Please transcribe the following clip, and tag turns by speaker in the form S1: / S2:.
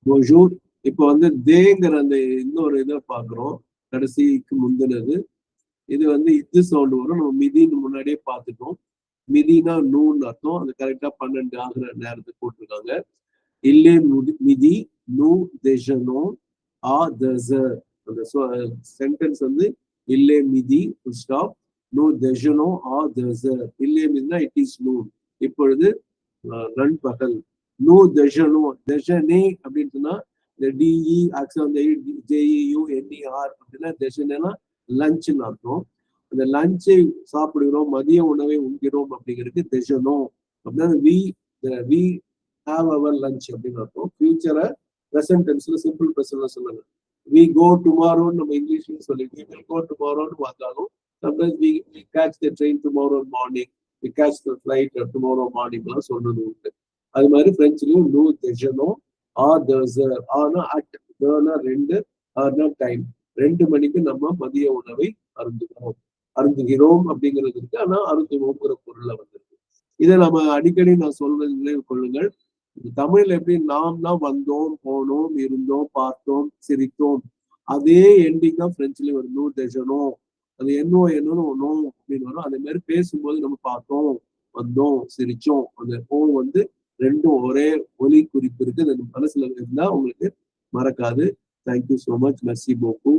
S1: போஜூர். இப்ப வந்து தேங்கிற அந்த இன்னொரு இதை பாக்குறோம், கடைசிக்கு முந்தினது. இது வந்து இது சவுண்ட் வரும். நம்ம மிதின்னு முன்னாடியே பார்த்துட்டோம். மிதினா நூன்னு அர்த்தம். அது கரெக்டா 12 ஆகுற நேரத்துக்கு போட்டிருக்காங்க. இல்லே மிதி நூ தேஜனோ ஆ தச. அந்த சென்டென்ஸ் வந்து இல்லே மிதி ஸ்டாப் நூ தேஜனோ ஆ தச. இல்லே மிதினா இட் இஸ் நூன், இப்பொழுது நண்பகல். நூ தஜனோ, தஜனே அப்படின்னு சொன்னா இந்த டிஇ ஆக்சுவலா ஜேஇயூ என்இஆர் அப்படின்னா தஜனேனா லஞ்சுன்னு அர்த்தம். அந்த லஞ்சை சாப்பிடுகிறோம், மதிய உணவை உண்கிறோம் அப்படிங்கிறது தஜனோ அப்படின்னா வி ஹாவ் அவர் லஞ்ச் அப்படின்னு அர்த்தம். ஃபியூச்சரை ப்ரெசன்ட் டென்ஸ்ல சிம்பிள் ப்ரெசன்ட்ல சொல்லுங்க. வி கோ டுமாரோன்னு நம்ம இங்கிலீஷ்ல சொல்லி வி வில் கோ டுமாரோன்னு பார்த்தாலும் sometimes we catch the train tomorrow morning, we catch the flight tomorrow மார்னிங்லாம் சொல்றது உண்டு. அது மாதிரி பிரெஞ்சுலயும் நூ தெஜனோ ஆ தசர். ஆனா அட், தேனா ரெண்டு, ஆர்னா டைம். 2 மணிக்கு நம்ம மதிய உணவை அருந்துகிறோம் அப்படிங்கிறது இருக்கு. ஆனா அருந்துவோங்கிற பொருள்ல வந்திருக்கு. இதை நம்ம அடிக்கடி நான் சொல்றது நினைவு கொள்ளுங்கள். தமிழ்ல எப்படி நாம் தான் வந்தோம், போனோம், இருந்தோம், பார்த்தோம், சிரித்தோம், அதே எண்டிங் தான் பிரெஞ்சுல ஒரு நூ தெஜனோ. அது என்னன்னு ஒன்னும் அப்படின்னு வரும். அதே மாதிரி பேசும்போது நம்ம பார்த்தோம், வந்தோம், சிரிச்சோம், அந்த ஓ வந்து ரெண்டும் ஒரே ஒலி குறிப்பு இருக்கு. அது மனசுல இருந்தா உங்களுக்கு மறக்காது. Thank you so much. மெர்சி போக்கு.